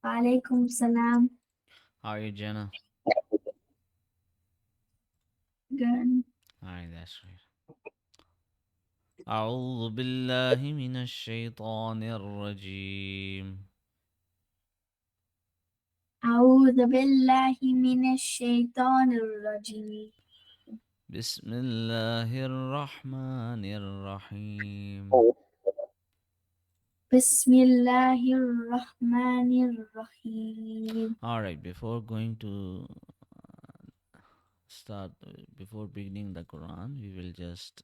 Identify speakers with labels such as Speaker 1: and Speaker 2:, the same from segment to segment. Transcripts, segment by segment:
Speaker 1: Walaikum salam.
Speaker 2: How are you, Jenna?
Speaker 1: Good.
Speaker 2: Alright, that's right. أعوذ بالله من الشيطان الرجيم.
Speaker 1: أعوذ بالله من الشيطان الرجيم.
Speaker 2: بسم الله الرحمن الرحيم.
Speaker 1: بسم الله الرحمن الرحيم.
Speaker 2: Alright, before going to start, before beginning the Quran, we will just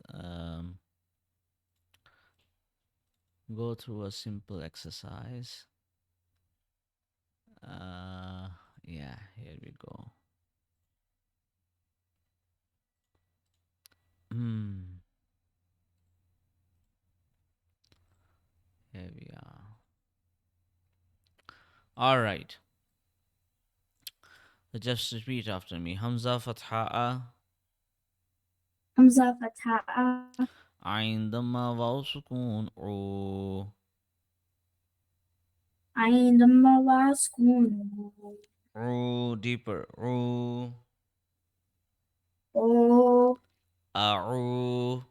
Speaker 2: go through a simple exercise. Uh, yeah, here we go. Hmm, here we are. Alright, so just repeat after me. Hamza Fatha'a,
Speaker 1: همزة فتحة
Speaker 2: Ain Dhamma Vaw Sukun O.
Speaker 1: عين ضمة وسكون
Speaker 2: O deeper. O.
Speaker 1: أو
Speaker 2: A'u.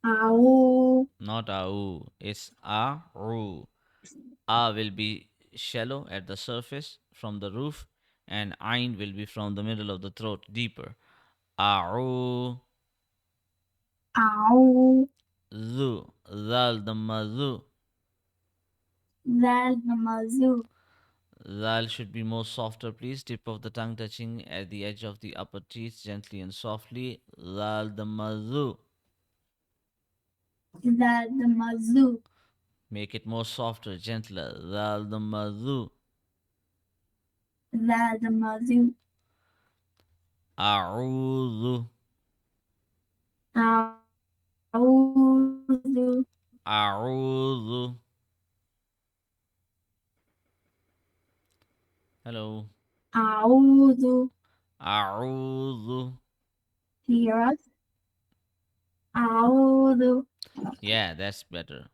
Speaker 1: أو
Speaker 2: Not A'u. It's A'u. A will be shallow at the surface from the roof, and Ain will be from the middle of the throat, deeper. A'u.
Speaker 1: أو
Speaker 2: Zu. Zal Dhamma Zu.
Speaker 1: ذال ضمة زو
Speaker 2: Zal should be more softer, please. Tip of the tongue touching at the edge of the upper teeth, gently and softly. Zal Dhamma Zu.
Speaker 1: ذال ضمة زو
Speaker 2: Make it more softer, gentler. Zal Dhamma Zu.
Speaker 1: ذال ضمة زو
Speaker 2: A'udhu.
Speaker 1: أعوذ
Speaker 2: A'udhu. Hello.
Speaker 1: أعوذ
Speaker 2: A'udhu.
Speaker 1: hear us أعوذ
Speaker 2: Yeah, that's better.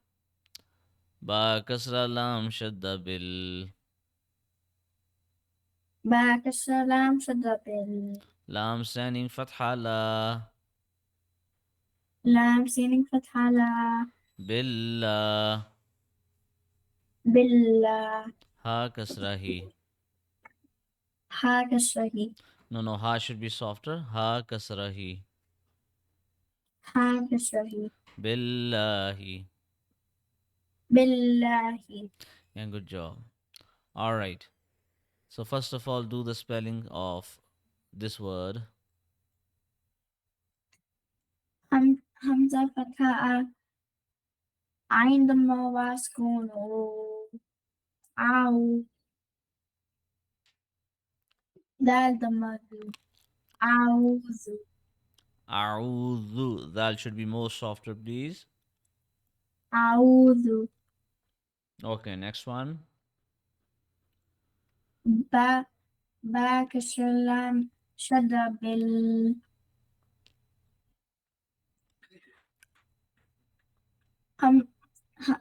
Speaker 2: Ba kasra lam shadda bil.
Speaker 1: باك السلام شد
Speaker 2: Lam standing fatha la.
Speaker 1: باللام سين فتحة لا
Speaker 2: Billah.
Speaker 1: بالله
Speaker 2: Ha kasra hi.
Speaker 1: ها كشره
Speaker 2: No, no, ha should be softer. Ha kasra hi.
Speaker 1: ها كشره
Speaker 2: Billahi.
Speaker 1: بالله
Speaker 2: Yeah, good job. All right. So first of all, do the spelling of this word.
Speaker 1: همزة فتحة عين ضمة وسكون أو دال ضمة أعوذ
Speaker 2: A'udhu. That should be more softer, please.
Speaker 1: أعوذ
Speaker 2: Okay, next one.
Speaker 1: با باك السلام شد هم ه-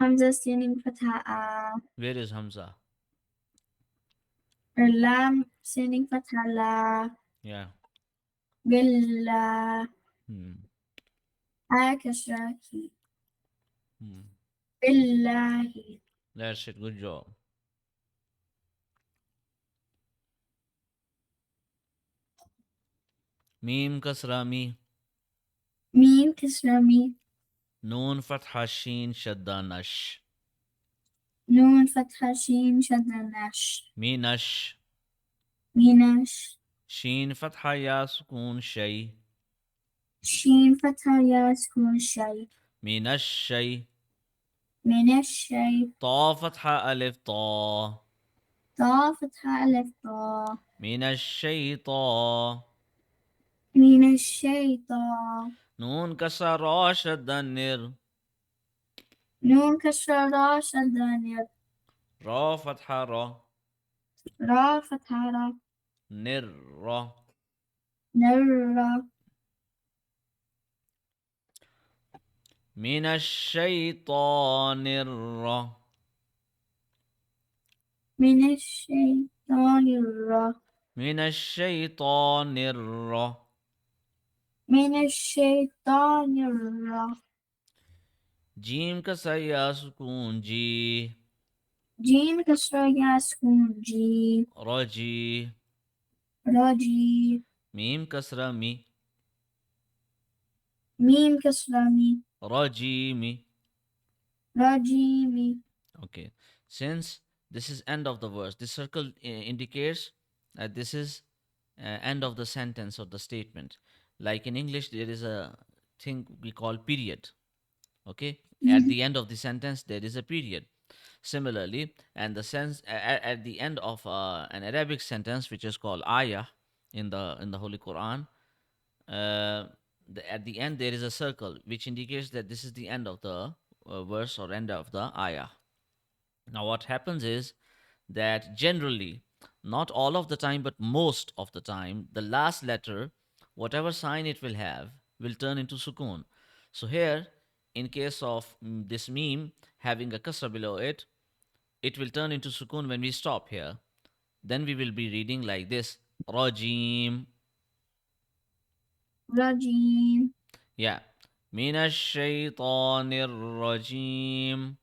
Speaker 1: همزة سين فتحة
Speaker 2: Where is Hamza?
Speaker 1: لام سين فتحة لا
Speaker 2: Yeah.
Speaker 1: بالله
Speaker 2: Hmm.
Speaker 1: هكذا
Speaker 2: Hmm.
Speaker 1: بالله
Speaker 2: That's it. Good job. Mim kasra mi.
Speaker 1: ميم كسرة مي
Speaker 2: Noon fatha sheen shadda nash.
Speaker 1: نون فتحة شين شدة نش
Speaker 2: Minash.
Speaker 1: مينش
Speaker 2: Sheen fatha ya sukoon shay.
Speaker 1: شين فتحة يا سكون شي
Speaker 2: Minash shay.
Speaker 1: من الشي
Speaker 2: Ta fatha alif ta.
Speaker 1: طا فتحة ألف طا
Speaker 2: Minash shay ta.
Speaker 1: من الشيطان
Speaker 2: Noon kasra ra shadda nir.
Speaker 1: نون كسرة را شدة نر
Speaker 2: Ra fatha ra.
Speaker 1: را فتحة را
Speaker 2: Nir ra.
Speaker 1: نر
Speaker 2: من الشيطان
Speaker 1: من الشيطان الرجيم
Speaker 2: من الشيطان
Speaker 1: من الشيطان الرجيم
Speaker 2: جيم كسر يا سكون جي
Speaker 1: جيم كسر يا سكون جيم
Speaker 2: رجي
Speaker 1: رجيم
Speaker 2: ميم كسر مي
Speaker 1: ميم كسر ميم
Speaker 2: رجيمي.
Speaker 1: رجيم
Speaker 2: Okay, since this is end of the verse, this circle indicates that this is end of the sentence or the statement. Like in English, there is a thing we call period. Okay, at the end of the sentence there is a period. Similarly, and the sense at the end of an Arabic sentence, which is called ayah in the Holy Quran, at the end there is a circle which indicates that this is the end of the verse or end of the ayah. Now, what happens is that generally, not all of the time, but most of the time, the last letter, whatever sign it will have, will turn into sukun. So, here, in case of this meme having a kasra below it, it will turn into sukun when we stop here. Then we will be reading like this Rajim.
Speaker 1: رجيم
Speaker 2: Yeah. Minash shaitanir rajim.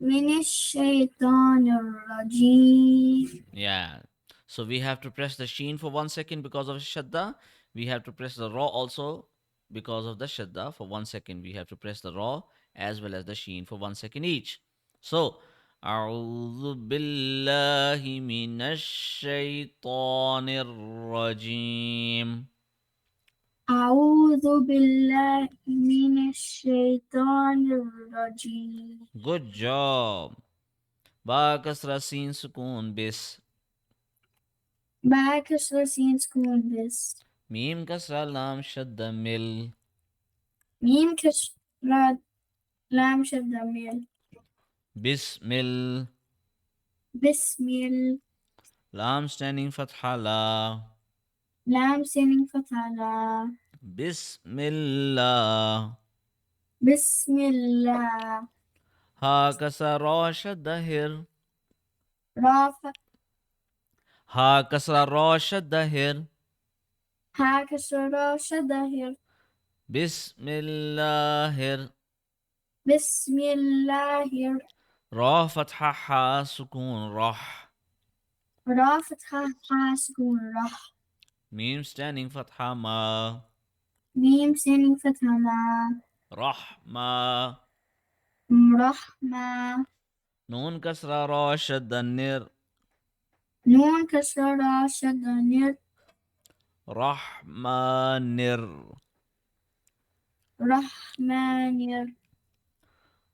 Speaker 1: من الشيطان الرجيم
Speaker 2: Yeah. So we have to press the sheen for 1 second because of shadda. We have to press the raw also because of the shadda for 1 second. We have to press the raw as well as the sheen for 1 second each. So, أعوذ بالله من الشيطان الرجيم.
Speaker 1: أعوذ بالله من الشيطان الرجيم
Speaker 2: Good job. Ba kasra sin sukun bis.
Speaker 1: باكسر سين سكون بس
Speaker 2: Mim kasra lam shadda mil.
Speaker 1: ميم كسرة لام شدة ميل
Speaker 2: Bismil.
Speaker 1: بسم
Speaker 2: Lam standing fatha la.
Speaker 1: لام سين فتحة
Speaker 2: Bismillah.
Speaker 1: بسم الله
Speaker 2: Ha kasra ra shadda hir.
Speaker 1: رافع
Speaker 2: Ha kasra ra shadda hir.
Speaker 1: ها كسرة شدة
Speaker 2: Bismillahir.
Speaker 1: بسم الله
Speaker 2: Ra fatha ha sukun rah.
Speaker 1: رافع ها سكون رح
Speaker 2: Mim standing fatha ma.
Speaker 1: ميم سين فتحة
Speaker 2: Rahma.
Speaker 1: رحمة
Speaker 2: Nun kasra ra shadda nir.
Speaker 1: نون كسرة شدة
Speaker 2: Rahmanir.
Speaker 1: رحمن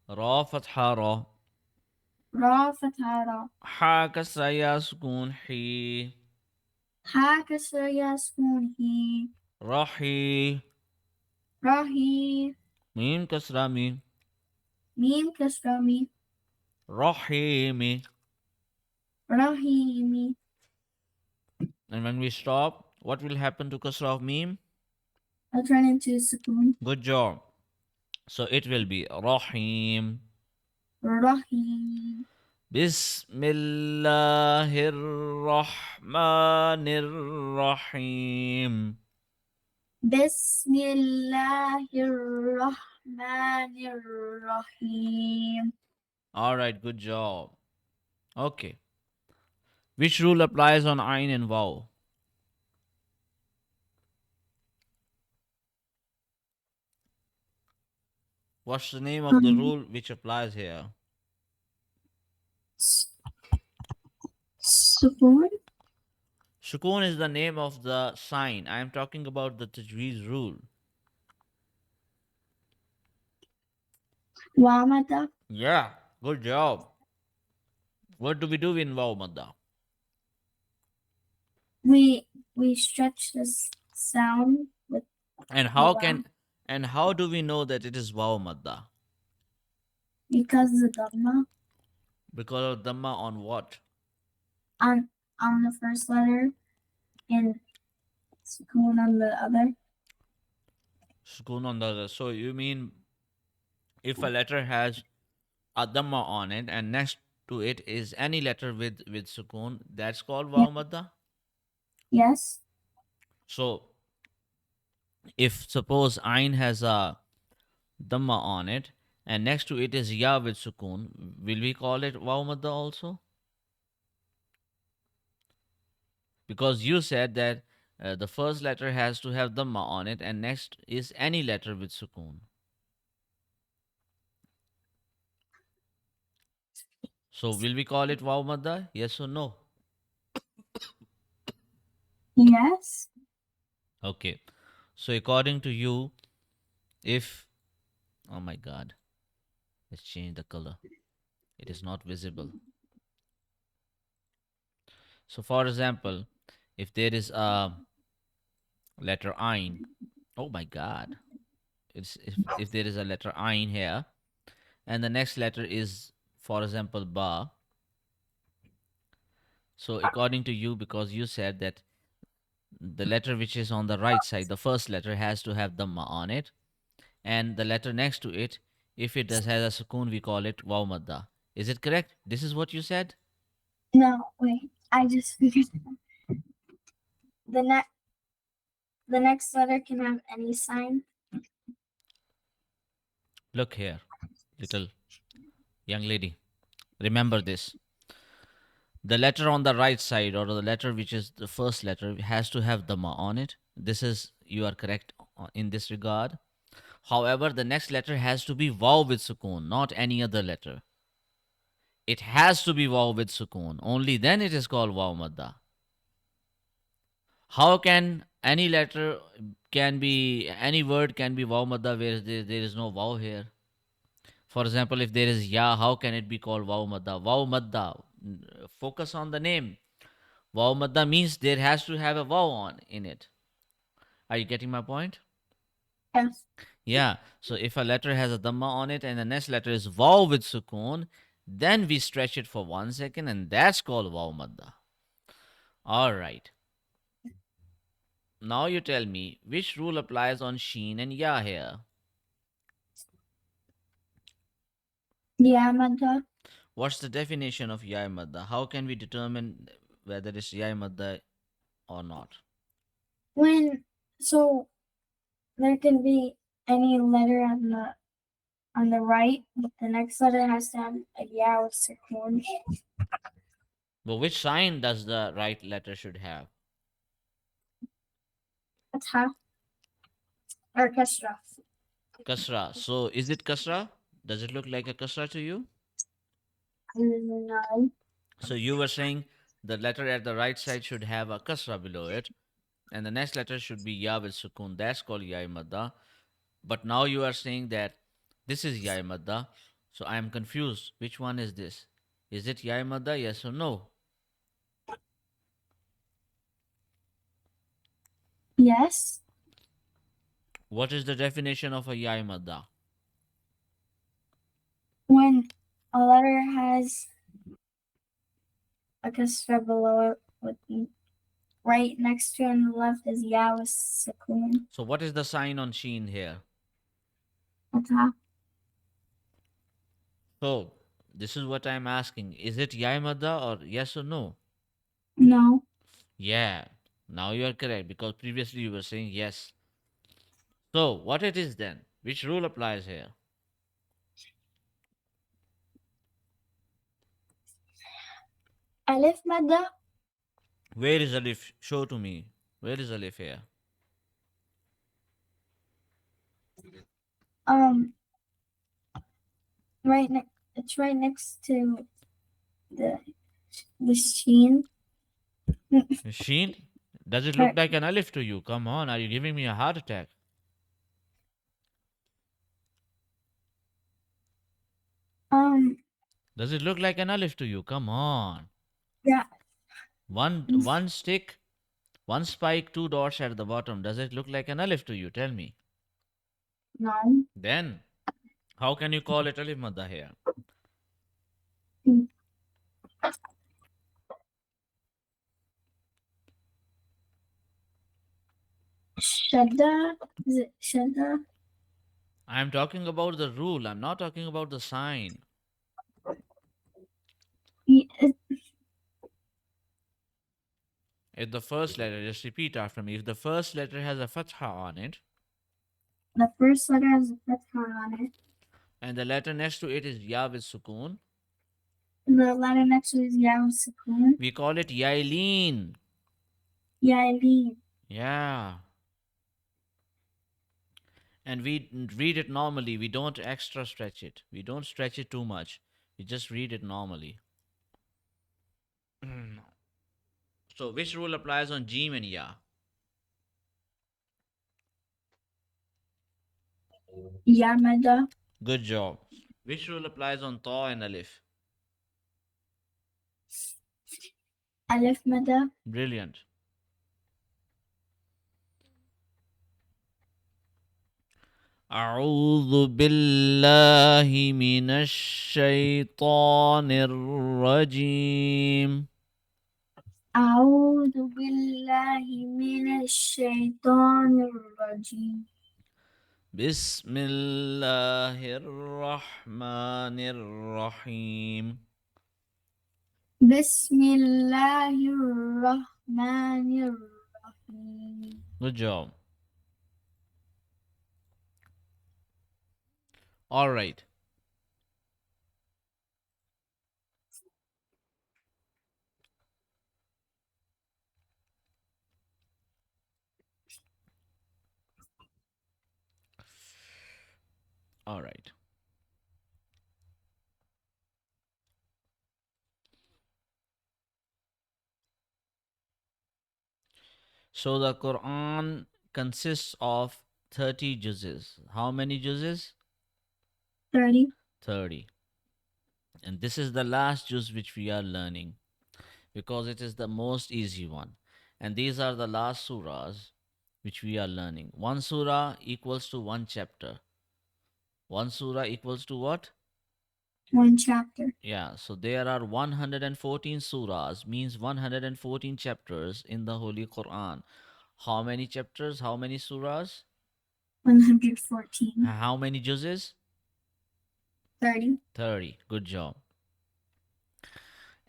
Speaker 2: Ra fatha ra.
Speaker 1: رافع
Speaker 2: Ha kasra ya sukun hi.
Speaker 1: ها كسر يسكن هي
Speaker 2: Rahi.
Speaker 1: رهي
Speaker 2: Mim kasra mi.
Speaker 1: ميم كسر مي
Speaker 2: Rahimi.
Speaker 1: رهيمي
Speaker 2: And when we stop, what will happen to kasra of mim?
Speaker 1: I'll turn into سكون
Speaker 2: Good job. So it will be Rahim.
Speaker 1: رهيم
Speaker 2: Bismillahir Rahmanir Rahim.
Speaker 1: بسم الله الرحمن الرحيم
Speaker 2: Alright, good job. Okay. Which rule applies on Ain and Waw? What's the name of the rule which applies here?
Speaker 1: سكون
Speaker 2: Shukun is the name of the sign. I am talking about the Tajweed rule.
Speaker 1: ومدى
Speaker 2: Yeah, good job. What do we do in Waw Madda?
Speaker 1: we stretch this sound with
Speaker 2: And
Speaker 1: the
Speaker 2: how
Speaker 1: wow
Speaker 2: can and how do we know that it is Waw Madda?
Speaker 1: because the dhamma
Speaker 2: Because of Dhamma on what?
Speaker 1: on the first letter and سكون on the other
Speaker 2: Sukun on the other. So you mean If a letter has a dhamma on it and next to it is any letter with sukoon, that's called
Speaker 1: Yeah.
Speaker 2: waw madda.
Speaker 1: Yes.
Speaker 2: So if suppose ain has a dhamma on it and next to it is ya with sukoon, will we call it waw madda also? Because you said that the first letter has to have dhamma on it and next is any letter with sukoon. So will we call it waw madda? Yes or no?
Speaker 1: Yes.
Speaker 2: Okay. So according to you, if oh my god, let's change the color. It is not visible. So for example, if there is a letter ein, oh my god, it's if there is a letter ein here and the next letter is for example ba. So according to you, because you said that the letter which is on the right side, the first letter has to have dhamma on it, and the letter next to it, if it does has a sukoon, we call it waw madda. Is it correct? This is what you said.
Speaker 1: No, wait. I just figured the next the next letter can have any sign.
Speaker 2: Look here, little young lady. Remember this. The letter on the right side, or the letter which is the first letter, has to have dhamma on it. This is, you are correct in this regard. However, the next letter has to be waw with sukoon, not any other letter. It has to be waw with sukoon. Only then it is called waw madda. How can any letter can be any word can be waw madda where there is no waw here? For example, if there is ya, how can it be called waw madda? Waw madda. Focus on the name. Waw madda means there has to have a waw on in it. Are you getting my point?
Speaker 1: Yes.
Speaker 2: Yeah. So if a letter has a dhamma on it and the next letter is waw with sukoon, then we stretch it for 1 second and that's called waw madda. All right. Now you tell me which rule applies on sheen and ya here.
Speaker 1: Yeah, Manta.
Speaker 2: What's the definition of ya madda? How can we determine whether it's ya madda or not?
Speaker 1: When so there can be any letter on the right, but the next letter has to have a yeah with sukoon.
Speaker 2: But which sign does the right letter should have?
Speaker 1: Fatha or kasra.
Speaker 2: Kasra. So is it kasra? Does it look like a kasra to you?
Speaker 1: No.
Speaker 2: So you were saying the letter at the right side should have a kasra below it, and the next letter should be ya with sukun. That's called ya madda. But now you are saying that this is ya madda. So I am confused. Which one is this? Is it ya madda? Yes or no?
Speaker 1: Yes.
Speaker 2: What is the definition of a ya madda?
Speaker 1: When a letter has a kasra below it with right next to it on the left is yeah with sukoon.
Speaker 2: So what is the sign on sheen here?
Speaker 1: Fatha.
Speaker 2: So this is what I'm asking. Is it ya madda or yes or no?
Speaker 1: No.
Speaker 2: Yeah. Now you are correct because previously you were saying yes. So what it is then? Which rule applies here?
Speaker 1: Alif Madda.
Speaker 2: Where is Alif? Show to me. Where is Alif here?
Speaker 1: Um it's right next to the the sheen.
Speaker 2: Sheen? Does it look
Speaker 1: Right.
Speaker 2: like an Alif to you? Come on, are you giving me a heart attack?
Speaker 1: Um
Speaker 2: Does it look like an Alif to you? Come on.
Speaker 1: yeah.
Speaker 2: One stick, one spike, two dots at the bottom. Does it look like an Alif to you? Tell me.
Speaker 1: No.
Speaker 2: Then, how can you call it Alif Madda here?
Speaker 1: Shadda. Is it Shadda?
Speaker 2: I'm talking about the rule. I'm not talking about the sign.
Speaker 1: Y-
Speaker 2: If the first letter, just repeat after me. If the first letter has a fatha on it,
Speaker 1: The first letter has a fatha on it.
Speaker 2: and the letter next to it is ya with sukoon,
Speaker 1: The letter next to it is ya with sukoon.
Speaker 2: we call it yailin.
Speaker 1: Yailin.
Speaker 2: Yeah. And we read it normally. We don't extra stretch it. We don't stretch it too much. We just read it normally. So, which rule applies on Jim and Ya?
Speaker 1: Yamada.
Speaker 2: Good job. Which rule applies on Ta and Alif?
Speaker 1: Alif mada.
Speaker 2: Brilliant. أعوذ بالله من الشيطان الرجيم.
Speaker 1: أعوذ بالله من الشيطان الرجيم.
Speaker 2: بسم الله الرحمن الرحيم.
Speaker 1: بسم الله الرحمن الرحيم.
Speaker 2: Good job. All right. All right. So the Quran consists of 30 juzes. How many juzes?
Speaker 1: 30.
Speaker 2: 30. And this is the last juz which we are learning because it is the most easy one. And these are the last surahs which we are learning. One surah equals to one chapter. One surah equals to what?
Speaker 1: One chapter.
Speaker 2: Yeah, so there are 114 surahs, means 114 chapters in the Holy Quran. How many chapters? How many surahs?
Speaker 1: 114.
Speaker 2: How many juzes?
Speaker 1: 30.
Speaker 2: 30. Good job.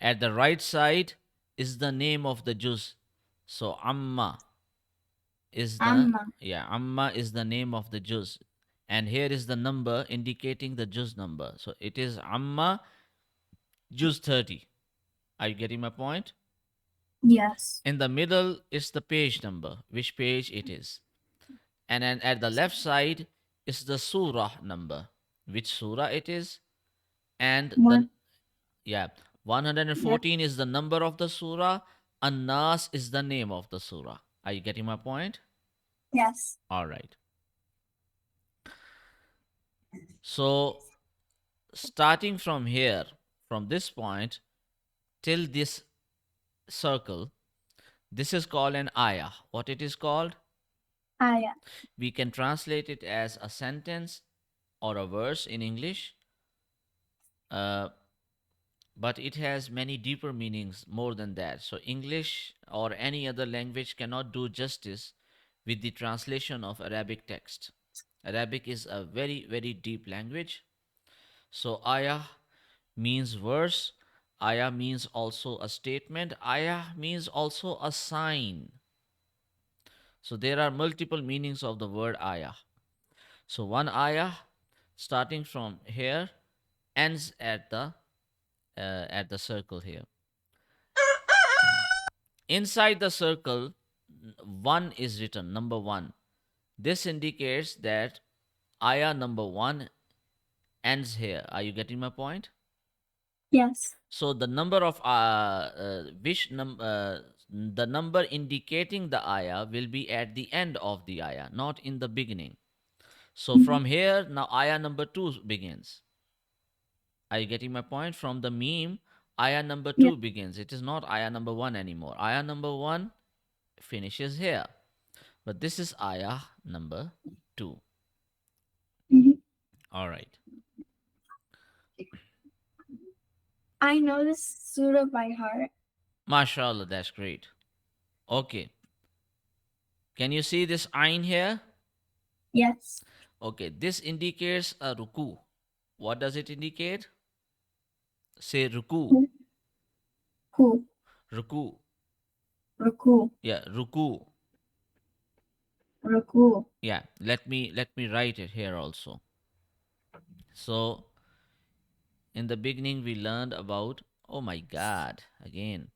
Speaker 2: At the right side is the name of the juz. So Amma is the
Speaker 1: Amma.
Speaker 2: Amma is the name of the juz. And here is the number indicating the juz number. So it is Amma juz 30. Are you getting my point?
Speaker 1: Yes.
Speaker 2: In the middle is the page number, which page it is. And then at the left side is the surah number, which surah it is. And the
Speaker 1: One.
Speaker 2: yeah,
Speaker 1: Yes.
Speaker 2: 114 is the number of the surah. An-Nas is the name of the surah. Are you getting my point?
Speaker 1: Yes.
Speaker 2: All right. So starting from here, from this point till this circle, this is called an ayah. What it is called?
Speaker 1: Ayah.
Speaker 2: We can translate it as a sentence or a verse in English, uh, but it has many deeper meanings more than that. So, English or any other language cannot do justice with the translation of Arabic text. Arabic is a very, very deep language. So, ayah means verse, ayah means also a statement, ayah means also a sign. So, there are multiple meanings of the word ayah. So, one ayah starting from here ends at the circle here. Inside the circle, one is written, number one. This indicates that ayah number one ends here. Are you getting my point?
Speaker 1: Yes.
Speaker 2: So the number of the number indicating the ayah will be at the end of the ayah, not in the beginning. So
Speaker 1: Mhm.
Speaker 2: from here now ayah number two begins. Are you getting my point? From the meme, ayah number
Speaker 1: Yeah.
Speaker 2: two begins. It is not ayah number one anymore. Ayah number one finishes here. But this is ayah number 2.
Speaker 1: Mhm.
Speaker 2: All right.
Speaker 1: I know this surah by heart.
Speaker 2: MashaAllah, that's great. Okay. Can you see this ayn here?
Speaker 1: Yes.
Speaker 2: Okay, this indicates a ruku. What does it indicate? Say ruku.
Speaker 1: Who?
Speaker 2: Ruku.
Speaker 1: Ruku.
Speaker 2: Yeah, ruku.
Speaker 1: Ruku.
Speaker 2: Yeah, let me write it here also. So in the beginning we learned about, oh my god, again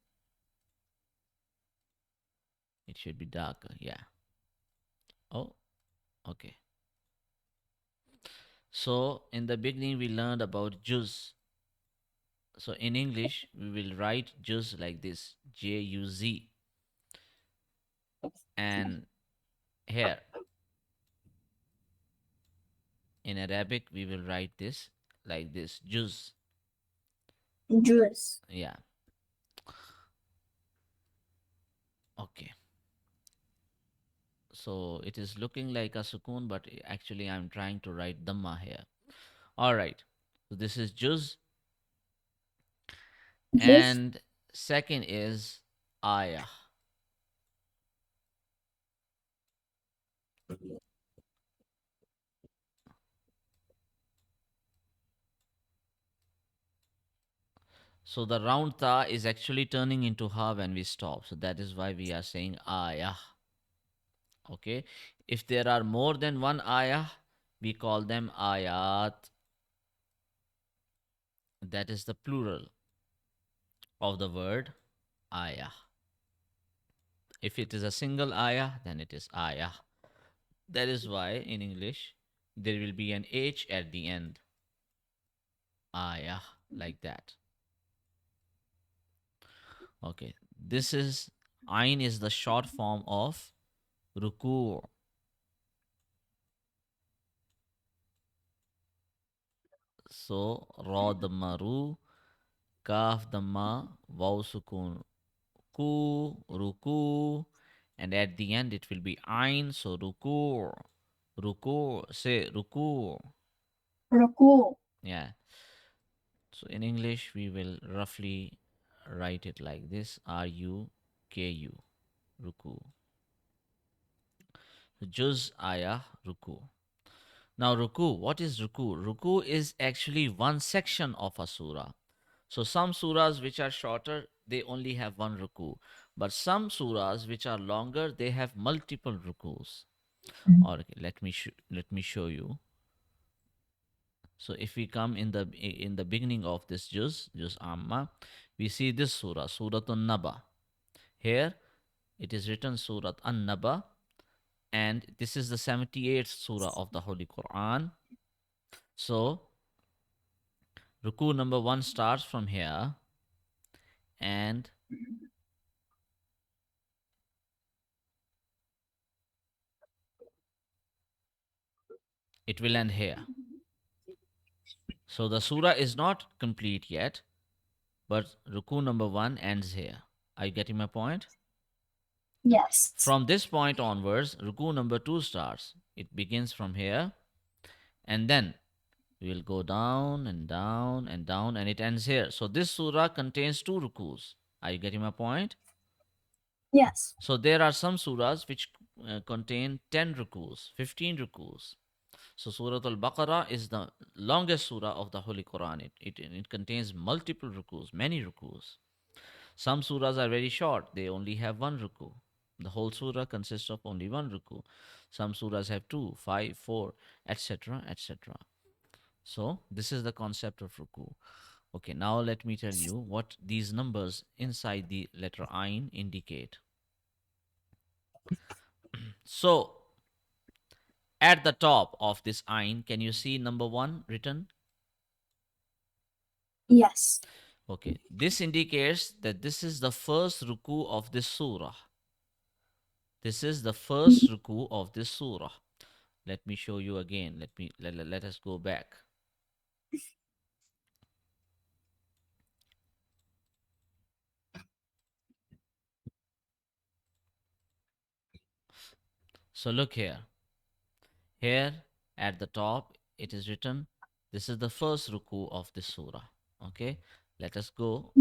Speaker 2: it should be darker. Yeah. Oh, okay. So in the beginning we learned about juz. So in English we will write juz like this, J U Z. And here in Arabic we will write this like this, juz.
Speaker 1: Juice.
Speaker 2: Yeah. Okay. So it is looking like a sukoon, but actually I'm trying to write dhamma here. All right. So this is juz.
Speaker 1: Juice.
Speaker 2: And second is ayah. So the round ta is actually turning into ha when we stop. So that is why we are saying ayah. Okay. If there are more than one ayah, we call them ayat. That is the plural of the word ayah. If it is a single ayah, then it is ayah. That is why in English there will be an H at the end. Ayah, like that. Okay. This is, Ain is the short form of ruku. So, Ra Dhamma Ru, Kaf Dhamma, Waw Sukun Ku, Ruku, and at the end it will be Ain. So, Ruku, Ruku, say Ruku.
Speaker 1: Ruku.
Speaker 2: Yeah. So, in English, we will roughly write it like this, Ruku, Ruku. Juz Ayah Ruku. Now, Ruku, what is Ruku? Ruku is actually one section of a surah. So, some surahs which are shorter, they only have one ruku. But some surahs which are longer, they have multiple rukus. Or okay, let me show you. So, if we come in the beginning of this juz amma, we see this surah, Suratun Naba. Here, it is written Surat An Naba, and this is the 78th surah of the Holy Quran. So, ruku number 1 starts from here, and it will end here. So the surah is not complete yet, but ruku number 1 ends here. Are you getting my point?
Speaker 1: Yes.
Speaker 2: From this point onwards, ruku number 2 starts. It begins from here, and then we will go down and down and down, and it ends here. So this surah contains 2 rukus. Are you getting my point?
Speaker 1: Yes.
Speaker 2: So there are some surahs which contain 10 rukus, 15 rukus. So Surah Al-Baqarah is the longest surah of the Holy Quran. It contains multiple rukus, many rukus. Some surahs are very short. They only have one ruku. The whole surah consists of only one ruku. Some surahs have two, five, four, etc., etc. So this is the concept of ruku. Okay, now let me tell you what these numbers inside the letter Ain indicate. So at the top of this Ain, can you see number 1 written?
Speaker 1: Yes.
Speaker 2: Okay, this indicates that this is the first ruku of this surah. This is the first ruku of this surah. Let me show you again. Let us go back. So look here. Here at the top it is written, this is the first ruku of this surah. Okay? Let us go.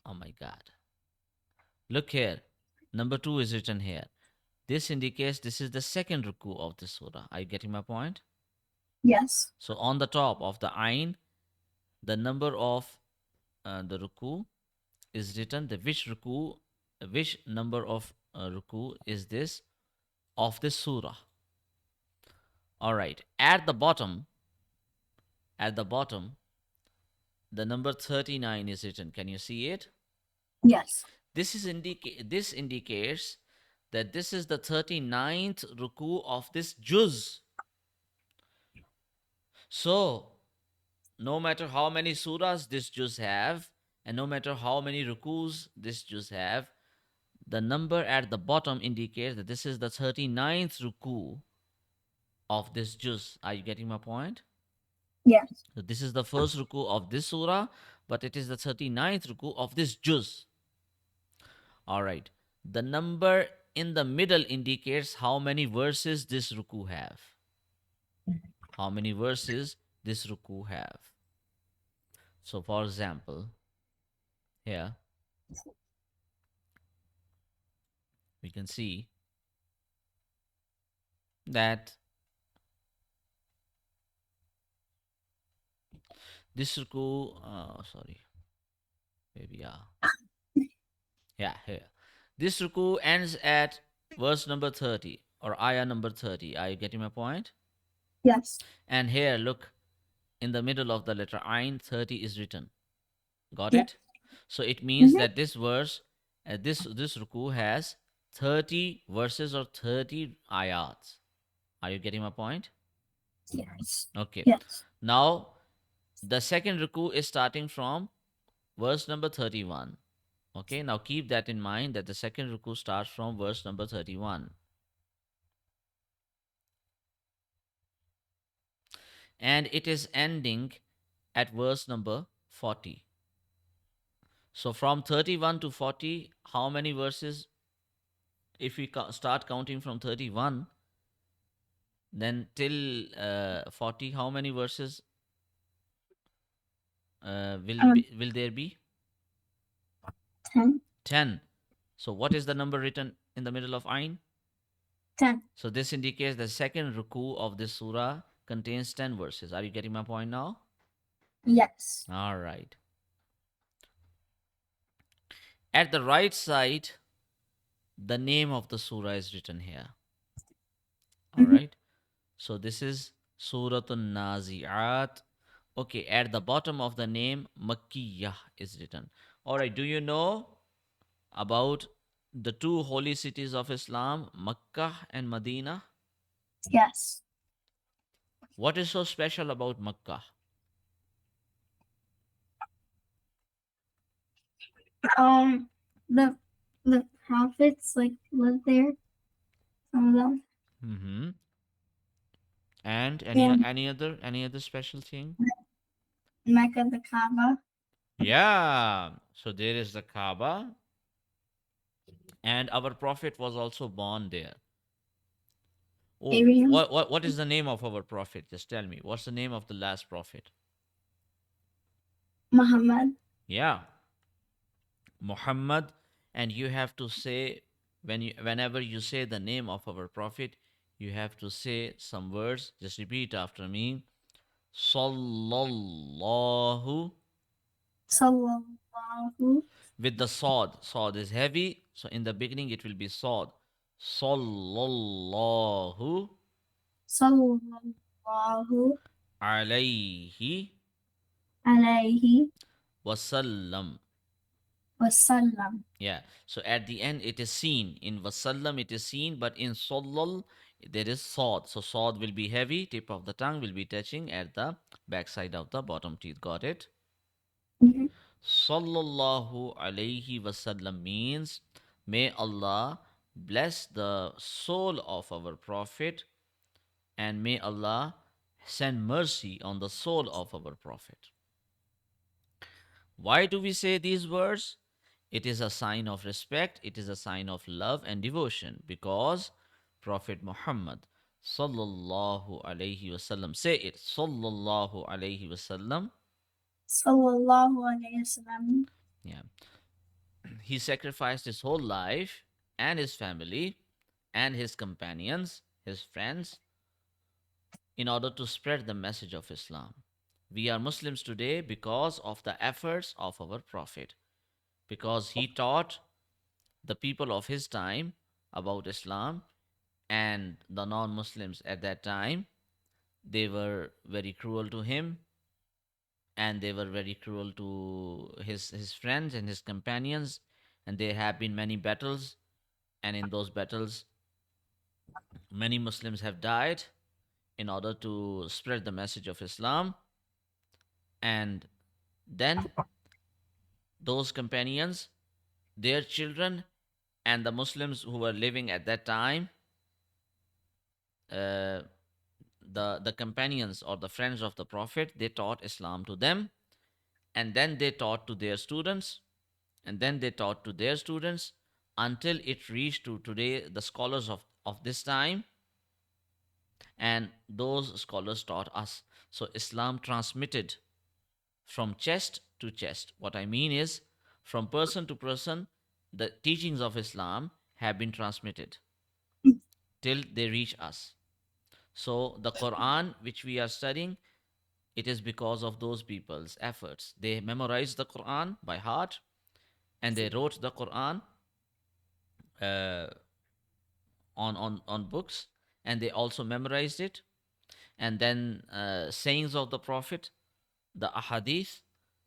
Speaker 2: Oh my god. Look here. Number 2 is written here. This indicates this is the second ruku of the surah. Are you getting my point?
Speaker 1: Yes.
Speaker 2: So on the top of the ain, the number of the ruku is written. The which ruku, which number of ruku is this of this surah? All right. At the bottom, the number 39 is written. Can you see it?
Speaker 1: Yes.
Speaker 2: This indicates that this is the 39th ruku of this juz. So, no matter how many surahs this juz have, and no matter how many rukus this juz have, the number at the bottom indicates that this is the 39th ruku of this juz. Are you getting my point?
Speaker 1: Yes.
Speaker 2: So this is the first ruku of this surah, but it is the 39th ruku of this juz. All right. The number in the middle indicates how many verses this ruku have. How many verses this ruku have. So for example, here we can see that this ruku, sorry, maybe yeah, here. This ruku ends at verse number 30 or ayah number 30. Are you getting my point?
Speaker 1: Yes.
Speaker 2: And here, look, in the middle of the letter Ain, 30 is written. Got
Speaker 1: Yes.
Speaker 2: it? So it means
Speaker 1: Mm-hmm.
Speaker 2: that this verse, this ruku has 30 verses or 30 ayats. Are you getting my point?
Speaker 1: Yes.
Speaker 2: Okay.
Speaker 1: Yes.
Speaker 2: Now, the second ruku is starting from verse number 31. Okay, now keep that in mind that the second ruku starts from verse number 31. And it is ending at verse number 40. So from 31 to 40, how many verses? If we start counting from 31, then till 40, how many verses
Speaker 1: Um,
Speaker 2: will there be?
Speaker 1: 10.
Speaker 2: 10. So what is the number written in the middle of Ain?
Speaker 1: 10.
Speaker 2: So this indicates the second ruku of this surah contains 10 verses. Are you getting my point now?
Speaker 1: Yes.
Speaker 2: All right. At the right side, the name of the surah is written here. All
Speaker 1: Mm-hmm.
Speaker 2: right. So this is Suratun Nazi'at. Okay, at the bottom of the name, Makkiyah is written. All right, do you know about the two holy cities of Islam, Makkah and Medina?
Speaker 1: Yes.
Speaker 2: What is so special about Makkah?
Speaker 1: Um, the the prophets like lived there. Some of them.
Speaker 2: Mm-hmm. And
Speaker 1: And
Speaker 2: any other special thing?
Speaker 1: Mecca, the Kaaba.
Speaker 2: Yeah. So there is the Kaaba, and our Prophet was also born there. Oh,
Speaker 1: Abraham.
Speaker 2: what is the name of our Prophet? Just tell me. What's the name of the last Prophet?
Speaker 1: Muhammad.
Speaker 2: Yeah, Muhammad. And you have to say whenever you say the name of our Prophet, you have to say some words. Just repeat after me. Sallallahu
Speaker 1: Sallallahu.
Speaker 2: with the sword. Sword is heavy, so in the beginning it will be sword. Sallallahu
Speaker 1: Sallallahu
Speaker 2: alayhi
Speaker 1: alayhi
Speaker 2: wasallam.
Speaker 1: wasallam.
Speaker 2: Yeah. So at the end it is seen. In wasallam it is seen, but in sallal there is sword. So sword will be heavy, tip of the tongue will be touching at the backside of the bottom teeth. Got it?
Speaker 1: Mm-hmm.
Speaker 2: Sallallahu alayhi wasallam means may Allah bless the soul of our Prophet and may Allah send mercy on the soul of our Prophet. Why do we say these words? It is a sign of respect, it is a sign of love and devotion because Prophet Muhammad sallallahu alayhi wasallam, say it, sallallahu alayhi wasallam,
Speaker 1: Sallallahu alayhi wasallam.
Speaker 2: yeah, he sacrificed his whole life and his family and his companions, his friends, in order to spread the message of Islam. We are Muslims today because of the efforts of our Prophet, because he taught the people of his time about Islam, and the non Muslims at that time, they were very cruel to him, and they were very cruel to his friends and his companions, and there have been many battles, and in those battles many Muslims have died in order to spread the message of Islam. And then those companions, their children, and the Muslims who were living at that time, uh, the companions or the friends of the Prophet, they taught Islam to them, and then they taught to their students, and then they taught to their students, until it reached to today the scholars of this time, and those scholars taught us. So Islam transmitted from chest to chest. What I mean is, from person to person, the teachings of Islam have been transmitted till they reach us. So the Quran, which we are studying, it is because of those people's efforts. They memorized the Quran by heart, and they wrote the Quran uh, on books, and they also memorized it. And then sayings of the Prophet, the ahadith,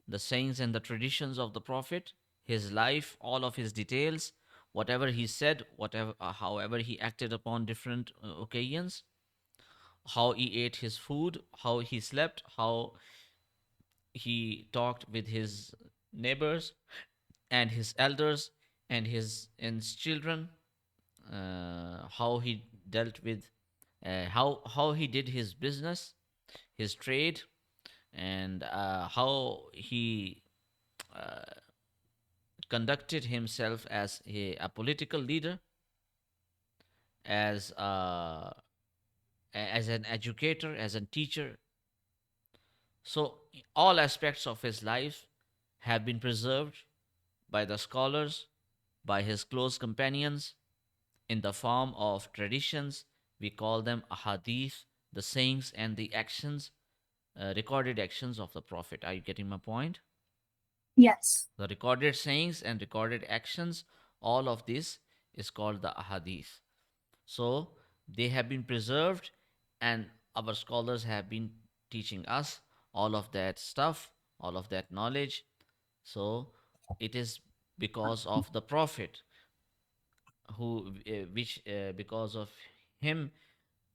Speaker 2: the sayings and the traditions of the Prophet, his life, all of his details, whatever he said, whatever, however he acted upon different occasions, how he ate his food, how he slept, how he talked with his neighbors and his elders and his children, how he dealt with, how he did his business, his trade, and how he conducted himself as a political leader, as as an educator, as a teacher. So all aspects of his life have been preserved by the scholars, by his close companions, in the form of traditions. We call them ahadith, the sayings and the actions, recorded actions of the Prophet. Are you getting my point?
Speaker 1: Yes.
Speaker 2: The recorded sayings and recorded actions, all of this is called the ahadith. So they have been preserved, and our scholars have been teaching us all of that stuff, all of that knowledge. So it is because of the Prophet, who which because of him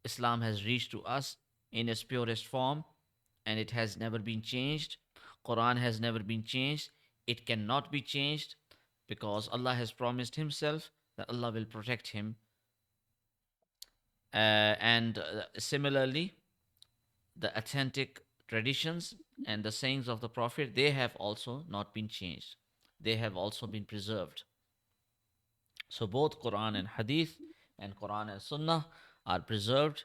Speaker 2: Islam has reached to us in its purest form, and it has never been changed. Quran has never been changed. It cannot be changed, because Allah has promised himself that Allah will protect him. And similarly, the authentic traditions and the sayings of the Prophet, they have also not been changed. They have also been preserved. So both Quran and Hadith and Quran and Sunnah are preserved.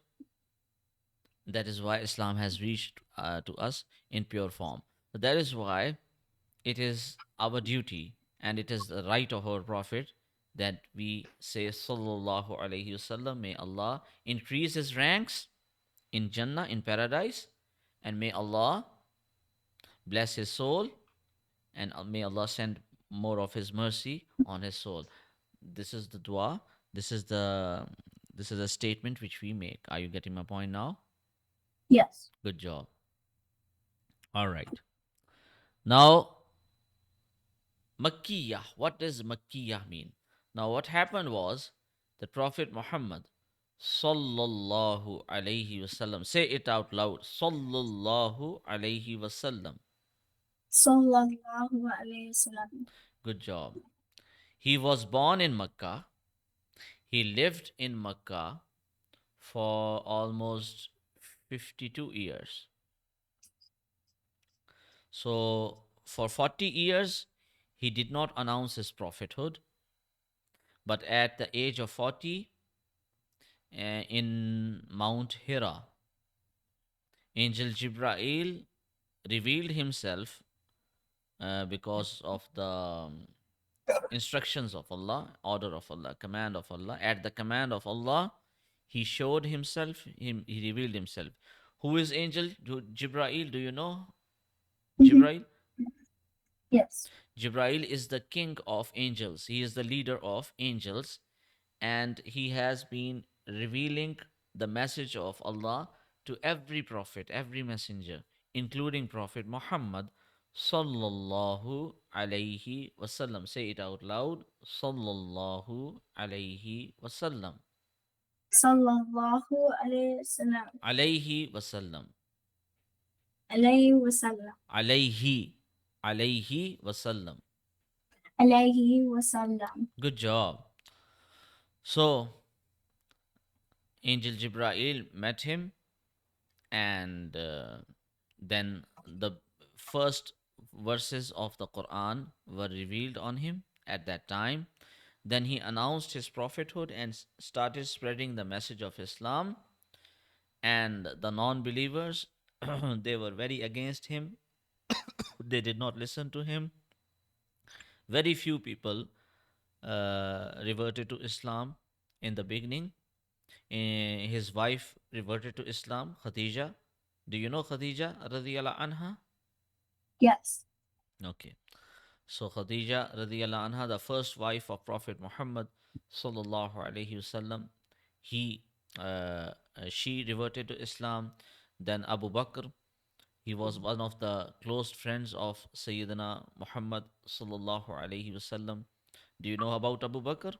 Speaker 2: That is why Islam has reached to us in pure form. So that is why it is our duty and it is the right of our Prophet that we say Sallallahu Alaihi Wasallam, may Allah increase his ranks in Jannah, in paradise, and may Allah bless his soul, and may Allah send more of his mercy on his soul. This is the dua. This is the this is a statement which we make. Are you getting my point now?
Speaker 1: Yes.
Speaker 2: Good job. All right. Now, Makkiyah. What does Makkiyah mean? Now, what happened was the Prophet Muhammad sallallahu alaihi wasallam. Say it out loud. Sallallahu alaihi wasallam.
Speaker 1: Sallallahu alayhi wasallam.
Speaker 2: Good job. He was born in Makkah. He lived in Makkah for almost 52 years. So, for 40 years, he did not announce his prophethood, but at the age of 40, in Mount Hira, Angel Jibrail revealed himself because of the instructions of Allah, order of Allah, command of Allah. At the command of Allah, he showed himself, he revealed himself. Who is angel? Jibrail, do you know?
Speaker 1: Mm-hmm.
Speaker 2: Jibrail?
Speaker 1: Yes.
Speaker 2: Jibrail is the king of angels. He is the leader of angels, and he has been revealing the message of Allah to every prophet, every messenger, including Prophet Muhammad sallallahu alayhi wasallam. Say it out loud. Sallallahu alayhi wasallam.
Speaker 1: Sallallahu alayhi wasallam.
Speaker 2: Alayhi wasallam.
Speaker 1: Alayhi wasallam.
Speaker 2: Alayhi. Alayhi wasallam.
Speaker 1: Alayhi wasallam.
Speaker 2: Good job. So, Angel Jibrail met him, and then the first verses of the Quran were revealed on him at that time. Then he announced his prophethood and started spreading the message of Islam. And the non believers, they were very against him. They did not listen to him. Very few people reverted to Islam in the beginning. His wife reverted to Islam, Khadija. Do you know Khadija radiyallahu anha?
Speaker 1: Yes.
Speaker 2: Okay. So Khadija radiyallahu anha, the first wife of Prophet Muhammad sallallahu alaihi wasallam, he she reverted to Islam. Then Abu Bakr, he was one of the close friends of Sayyidina Muhammad sallallahu alaihi wasallam. Do you know about Abu Bakr?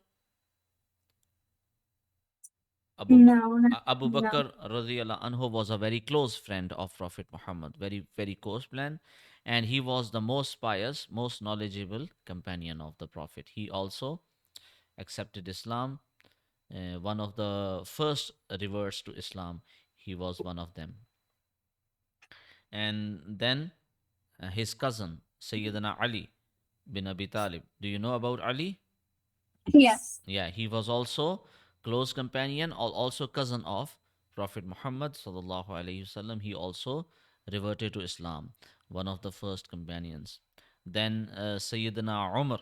Speaker 2: Abu Ba-
Speaker 1: No.
Speaker 2: Abu
Speaker 1: No.
Speaker 2: Bakr radiyallahu anhu was a very close friend of Prophet Muhammad, very close friend, and he was the most pious, most knowledgeable companion of the Prophet. He also accepted Islam. One of the first reverts to Islam. He was one of them. And then his cousin Sayyidina Ali bin Abi Talib. Do you know about Ali?
Speaker 1: Yes.
Speaker 2: Yeah, he was also close companion or also cousin of Prophet Muhammad sallallahu alaihi wasallam. He also reverted to Islam, one of the first companions. Then Sayyidina Umar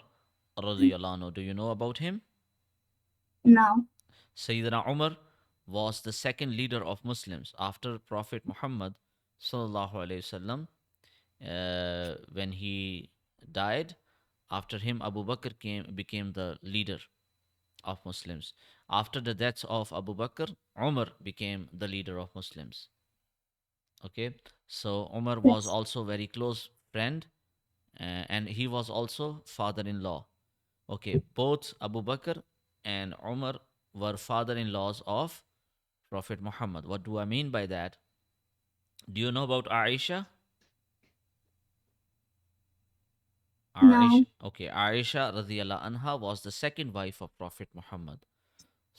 Speaker 2: radiyallahu anhu. Do you know about him?
Speaker 1: No.
Speaker 2: Sayyidina Umar was the second leader of Muslims after Prophet Muhammad sallallahu alaihi wasallam. When he died, after him Abu Bakr became the leader of Muslims. After the death of Abu Bakr, Umar became the leader of Muslims. Okay, so Umar was
Speaker 1: Yes.
Speaker 2: also very close friend, and he was also father-in-law. Okay, both Abu Bakr and Umar were father-in-laws of Prophet Muhammad. What do I mean by that? Do you know about Aisha? Aisha.
Speaker 1: No.
Speaker 2: Okay, Aisha radiyallahu anha was the second wife of Prophet Muhammad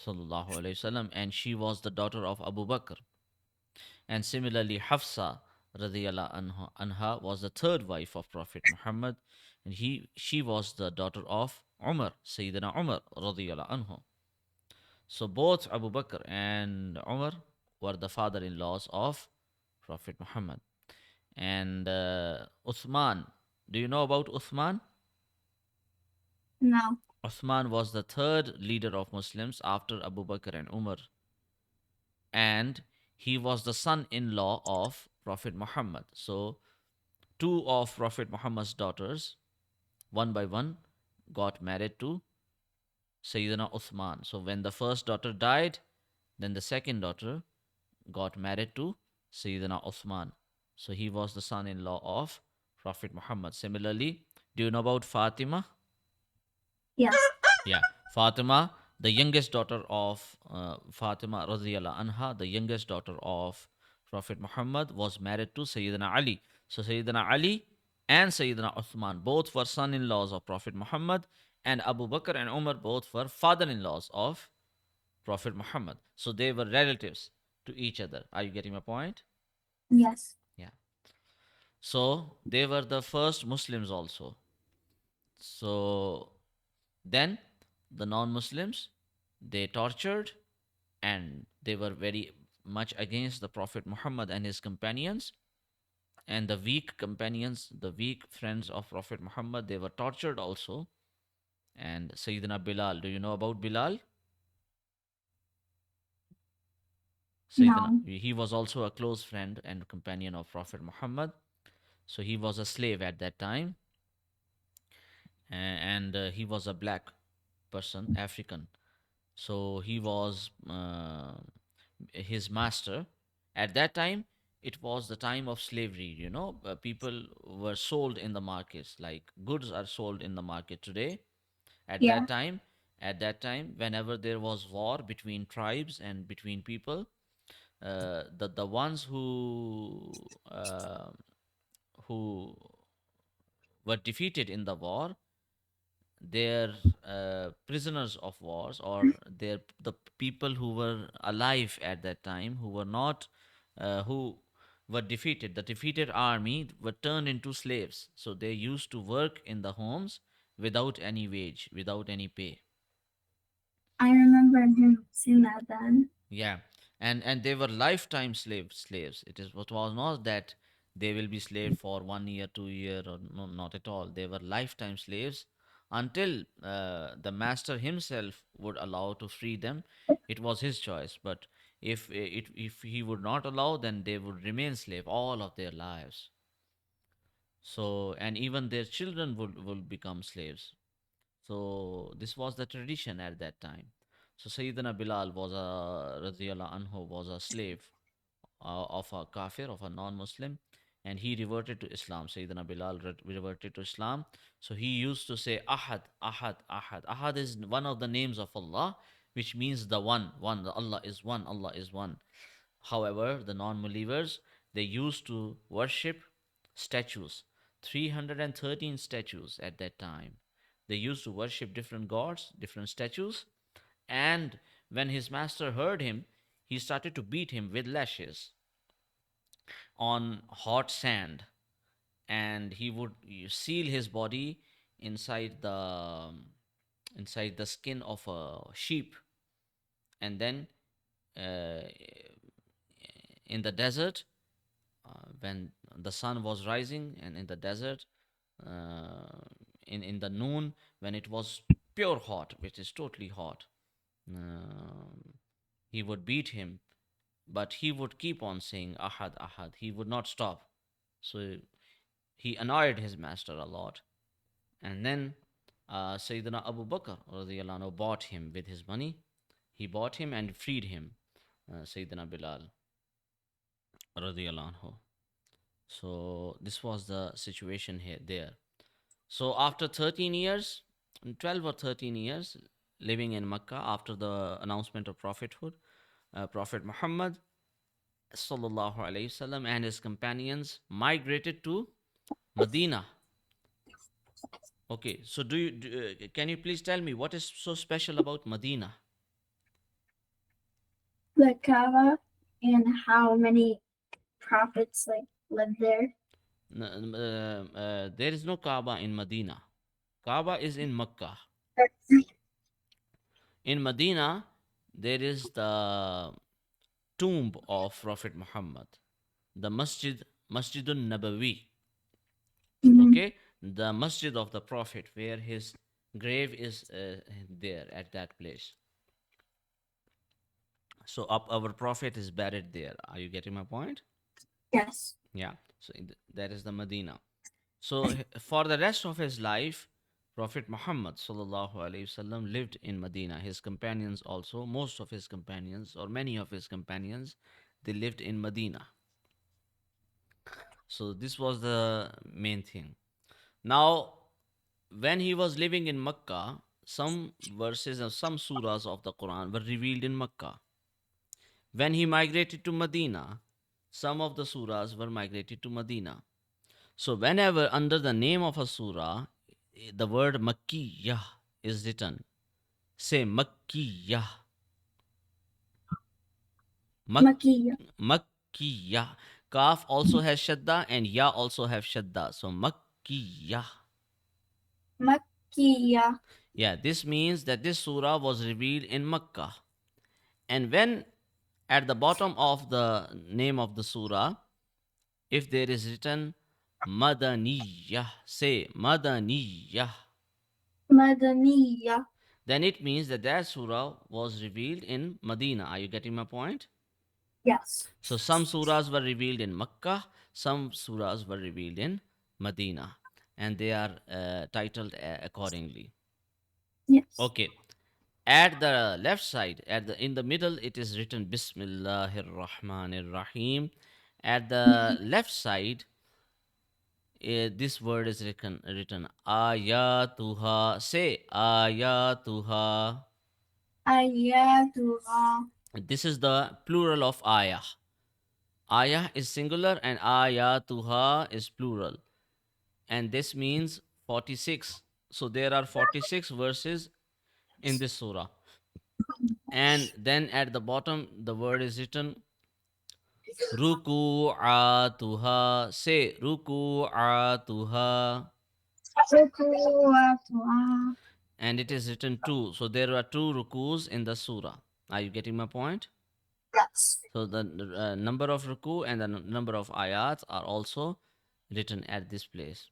Speaker 2: sallallahu alaihi wasallam, and she was the daughter of Abu Bakr. And similarly, Hafsa radiyallahu anha was the third wife of Prophet Muhammad, and she was the daughter of Umar, Sayyidina Umar radiyallahu anhu. So both Abu Bakr and Umar were the father-in-laws of Prophet Muhammad. And Uthman, do you know about Uthman?
Speaker 1: No.
Speaker 2: Uthman was the third leader of Muslims after Abu Bakr and Umar, and he was the son-in-law of Prophet Muhammad. So two of Prophet Muhammad's daughters, one by one, got married to Sayyidina Uthman. So when the first daughter died, then the second daughter got married to Sayyidina Uthman. So he was the son-in-law of Prophet Muhammad. Similarly, do you know about Fatima?
Speaker 1: Yes.
Speaker 2: Yeah, Fatima, the youngest daughter of Fatima radhiyallahu anha, the youngest daughter of Prophet Muhammad, was married to Sayyidina Ali. So Sayyidina Ali and Sayyidina Uthman both were son-in-laws of Prophet Muhammad, and Abu Bakr and Umar both were father-in-laws of Prophet Muhammad. So they were relatives to each other. Are you getting my point?
Speaker 1: Yes.
Speaker 2: Yeah. So they were the first Muslims also. So then the non-Muslims, they tortured, and they were very much against the Prophet Muhammad and his companions. And the weak companions, the weak friends of Prophet Muhammad, they were tortured also. And Sayyidina Bilal, do you know about Bilal? Sayyidina,
Speaker 1: No.
Speaker 2: he was also a close friend and companion of Prophet Muhammad. So he was a slave at that time, and he was a black person, African. So he was his master. At that time, it was the time of slavery. People were sold in the markets, like goods are sold in the market today. At
Speaker 1: Yeah.
Speaker 2: that time, whenever there was war between tribes and between people, the ones who were defeated in the war, their prisoners of wars, or the people who were alive at that time, who were not who were defeated, the defeated army were turned into slaves. So they used to work in the homes without any wage, without any pay.
Speaker 1: I remember him saying that then.
Speaker 2: Yeah, and they were lifetime slaves. It is what was not that they will be slave for 1 year, 2 year, or no, not at all. They were lifetime slaves until the master himself would allow to free them. It was his choice. But if he would not allow, then they would remain slave all of their lives. So, and even their children would become slaves. So this was the tradition at that time. So Sayyidina Bilal was radiyallahu anhu, was a slave of a kafir, of a non-Muslim, and he reverted to Islam. Sayyidina Bilal reverted to Islam. So he used to say Ahad, Ahad, Ahad. Ahad is one of the names of Allah, which means the one, one. Allah is one, Allah is one. However, the non-believers, they used to worship statues, 313 statues at that time. They used to worship different gods, different statues, and when his master heard him, he started to beat him with lashes on hot sand, and he would seal his body inside the skin of a sheep, and then uh, in the desert, when the sun was rising, and in the desert, uh, in the noon, when it was pure hot, which is totally hot, um, he would beat him, but he would keep on saying Ahad, Ahad. He would not stop. So he annoyed his master a lot. And then Sayyidina Abu Bakr radiallahu anhu bought him with his money. He bought him and freed him, Sayyidina Bilal radiallahu anhu. So this was the situation here there. So after 13 years, 12 or 13 years living in Mecca after the announcement of prophethood, Prophet Muhammad sallallahu alaihi wasallam and his companions migrated to Medina. Okay, so can you please tell me what is so special about Medina?
Speaker 1: The Kaaba and how many prophets like lived there.
Speaker 2: There is no Kaaba in Medina. Kaaba is in Mecca. In Medina, there is the tomb of Prophet Muhammad, the Masjidun Nabawi.
Speaker 1: Mhm.
Speaker 2: Okay, the Masjid of the Prophet, where his grave is there at that place. So our Prophet is buried there. Are you getting my point?
Speaker 1: Yes.
Speaker 2: Yeah. So that is the Medina. So for the rest of his life, Prophet Muhammad sallallahu alaihi wasallam lived in Medina. His companions also, most of his companions or many of his companions, they lived in Medina. So this was the main thing. Now, when he was living in Mecca, some verses or some surahs of the Quran were revealed in Mecca. When he migrated to Medina, some of the surahs were migrated to Medina. So whenever under the name of a surah, the word Makkiyah is written, say Makkiyah, Mak
Speaker 1: Makia.
Speaker 2: Makkiyah. Kaf also has shadda and ya also have shadda. So Makkiyah.
Speaker 1: Makia.
Speaker 2: Yeah, this means that this surah was revealed in Makkah. And when at the bottom of the name of the surah, if there is written Madaniyah, say Madaniyah.
Speaker 1: Madaniya.
Speaker 2: Then it means that that surah was revealed in Medina. Are you getting my point?
Speaker 1: Yes.
Speaker 2: So some surahs were revealed in Makkah, some surahs were revealed in Medina, and they are titled accordingly.
Speaker 1: Yes.
Speaker 2: Okay. At the left side, in the middle, it is written Bismillahir Rahmanir Rahim. At the left side, this word is written Ayatuha. Say Ayatuha.
Speaker 1: Ayatuha.
Speaker 2: This is the plural of ayah. Ayah is singular and ayatuha is plural. And this means 46. So there are 46 verses in this surah. And then at the bottom, the word is written ruku'atuha. Say ruku'atuha.
Speaker 1: Ruku'atuha.
Speaker 2: And it is written two. So there are two rukus in the surah. Are you getting my point?
Speaker 1: Yes.
Speaker 2: So the number of ruku and the number of ayats are also written at this place.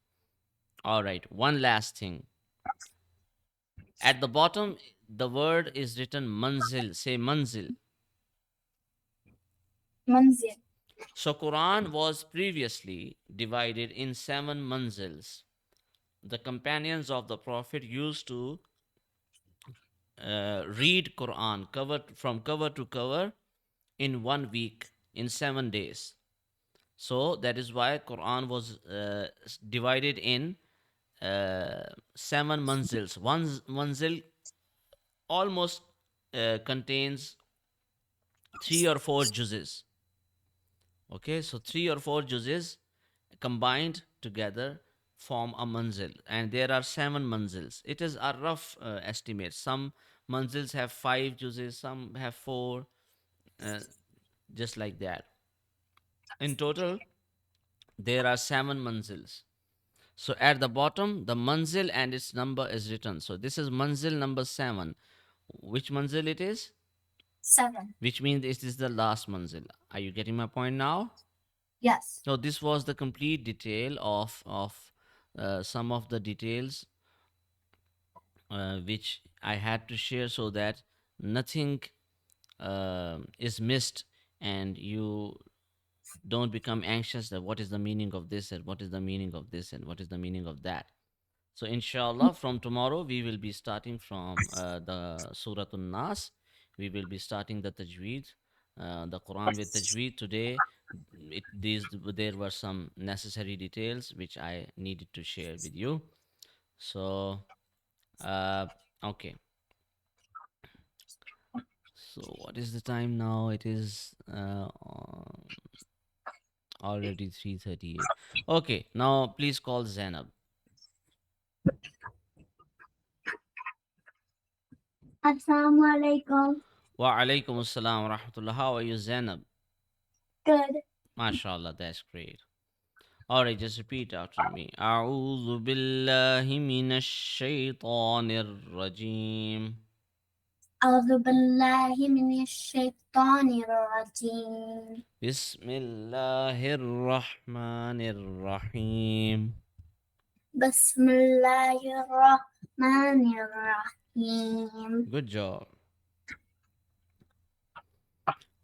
Speaker 2: All right, one last thing. At the bottom, the word is written manzil. Say manzil.
Speaker 1: Manzil.
Speaker 2: So Quran was previously divided in 7 manzils. The companions of the Prophet used to read Quran from cover to cover in 1 week, in 7 days. So that is why Quran was divided in 7 manzils. One manzil almost contains 3 or 4 juzes. Okay, so 3 or 4 juzes combined together form a manzil, and there are 7 manzils. It is a rough estimate. Some manzils have 5 juzes, some have 4, uh, just like that. In total, there are 7 manzils. So at the bottom, the manzil and its number is written. So this is manzil number 7. Which manzil it is?
Speaker 1: 7.
Speaker 2: Which means it is the last manzil. Are you getting my point now?
Speaker 1: Yes.
Speaker 2: So this was the complete detail of some of the details which I had to share so that nothing is missed and you don't become anxious that what is the meaning of this and what is the meaning of this and what is the meaning of that. So inshallah, from tomorrow we will be starting from the Surah An-Nas. We will be starting the Tajweed, the Quran with Tajweed. Today, there were some necessary details which I needed to share with you. So, uh, okay. So what is the time now? It is already 3:38. Okay, now please call Zainab.
Speaker 1: Assalamu alaikum.
Speaker 2: Wa alaikum assalam wa rahmatullah. How are you, Zainab?
Speaker 1: Good.
Speaker 2: MashaAllah, that's great. All right, just repeat after me. أعوذ بالله من الشيطان الرجيم.
Speaker 1: أعوذ بالله من الشيطان الرجيم.
Speaker 2: بسم الله الرحمن الرحيم.
Speaker 1: بسم الله الرحمن الرحيم.
Speaker 2: Good job.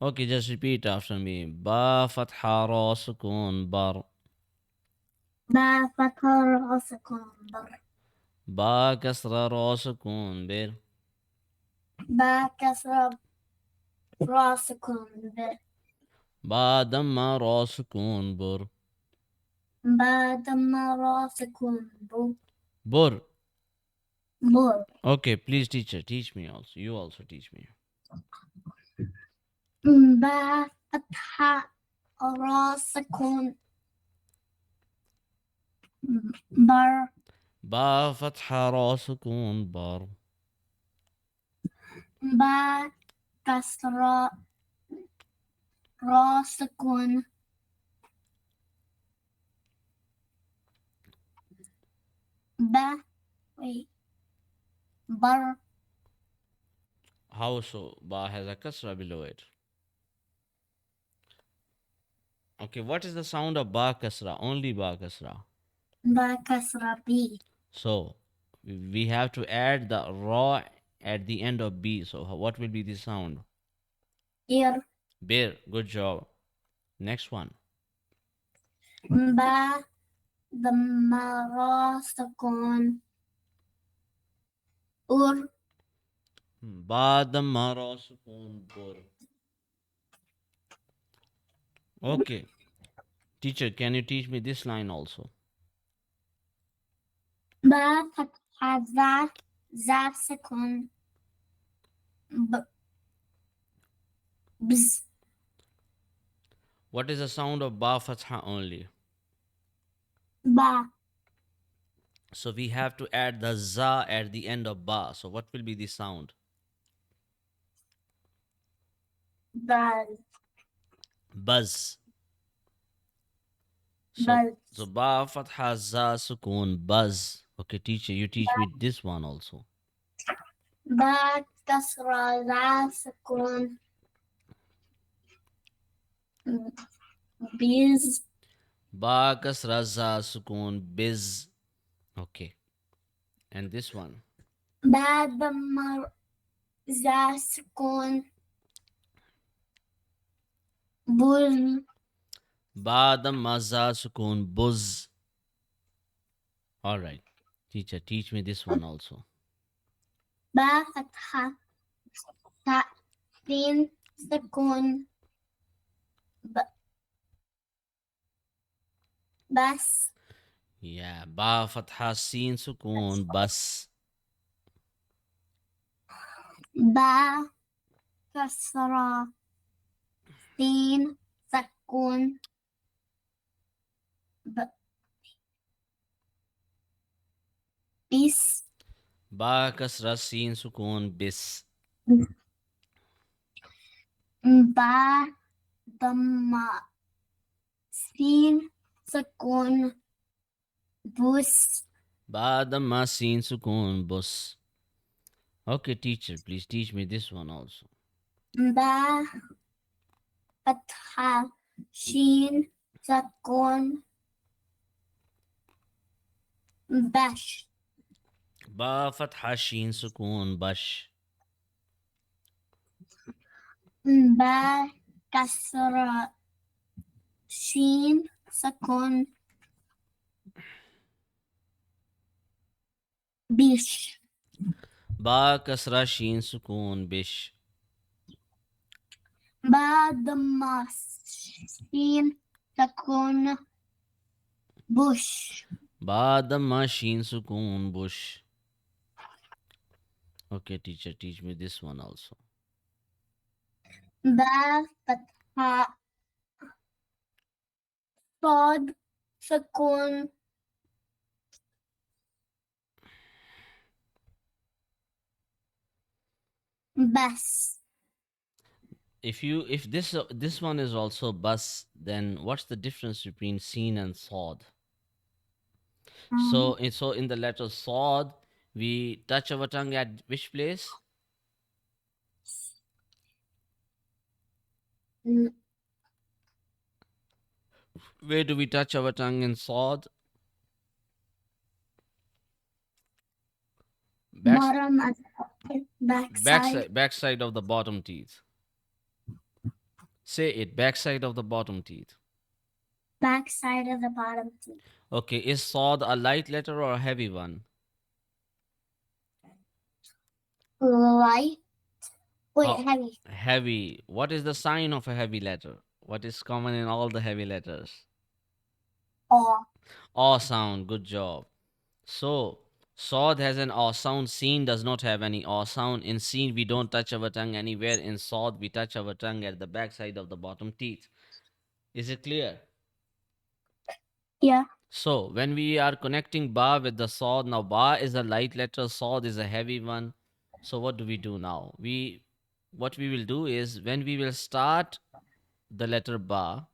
Speaker 2: Okay, just repeat after me. با فتحة را سكون بر.
Speaker 1: با فتح رأسكم بر.
Speaker 2: با كسرة را سكون بر.
Speaker 1: با كسر رأسكم بر.
Speaker 2: با دم را سكون بر.
Speaker 1: با دم رأسكم بر.
Speaker 2: بر.
Speaker 1: بر.
Speaker 2: Okay, please teacher, teach me also. You also teach me.
Speaker 1: با فتح رأسكم بر.
Speaker 2: با فتحة را سكون بر.
Speaker 1: با كسر رأسكم با. Wait. Bar.
Speaker 2: How so? Ba has a kasra below it. Okay, what is the sound of ba kasra? Only ba kasra.
Speaker 1: Ba kasra B.
Speaker 2: So, We have to add the raw at the end of B. So what will be the sound?
Speaker 1: Ir.
Speaker 2: Bir. Good job. Next one.
Speaker 1: Ba. Damara sakun. Ur.
Speaker 2: Bad mara sukun bur. Okay. Teacher, can you teach me this line also?
Speaker 1: Ba fatha za. Za sakun. Bz.
Speaker 2: What is the sound of ba fatha only?
Speaker 1: Ba.
Speaker 2: So we have to add the za at the end of ba. So what will be the sound?
Speaker 1: Baz.
Speaker 2: Buzz. So
Speaker 1: Baz.
Speaker 2: so ba fatha za sukun buzz. Okay, teacher, you teach me this one also.
Speaker 1: Ba kasra za sakun. Biz.
Speaker 2: Ba kasra za sukun biz. Okay. And this one.
Speaker 1: Ba damar za sakun. Buz.
Speaker 2: Ba damma za sukun buzz. All right. Teacher, teach me this one also.
Speaker 1: Ba fatha ta. Sin sakun. Bas.
Speaker 2: Yeah. Ba fatha sin sukun bus.
Speaker 1: Ba kasra. Sin sakun. Bis.
Speaker 2: Ba kasra sin sukun bis.
Speaker 1: Ba damma. Sin sakun. Bus.
Speaker 2: Ba damma sin sukun bus. Okay, teacher, please teach me this one also.
Speaker 1: Ba fatha. Shin sakun. Bash.
Speaker 2: Ba fatha shin sukun bash.
Speaker 1: Ba kasra. Shin sakun. Bish.
Speaker 2: Ba kasra shin sukun bish.
Speaker 1: Ba damma. Shin sakun. Bush.
Speaker 2: Ba damma shin sukun bush. Okay, teacher, teach me this one also.
Speaker 1: Ba fatha. Pod. Sakun. Bas.
Speaker 2: If this one is also bus, then what's the difference between seen and sawed? So in the letter sawed, we touch our tongue at which place?
Speaker 1: Mm,
Speaker 2: Where do we touch our tongue in sawed? Back
Speaker 1: Bottom and backside.
Speaker 2: backside of the bottom teeth. Say it, backside of the bottom teeth.
Speaker 1: Backside of the bottom teeth.
Speaker 2: Okay, is sawed a light letter or a heavy one?
Speaker 1: Light. Wait,
Speaker 2: Oh,
Speaker 1: heavy.
Speaker 2: heavy. What is the sign of a heavy letter? What is common in all the heavy letters?
Speaker 1: Or.
Speaker 2: Aw sound. Good job. So, sawed has an aw sound. Seen does not have any aw sound. In seen, we don't touch our tongue anywhere. In sawed, we touch our tongue at the backside of the bottom teeth. Is it clear?
Speaker 1: Yeah.
Speaker 2: So, when we are connecting ba with the sawed, now ba is a light letter, sawed is a heavy one. So, what do we do now? What we will do is when we will start the letter ba,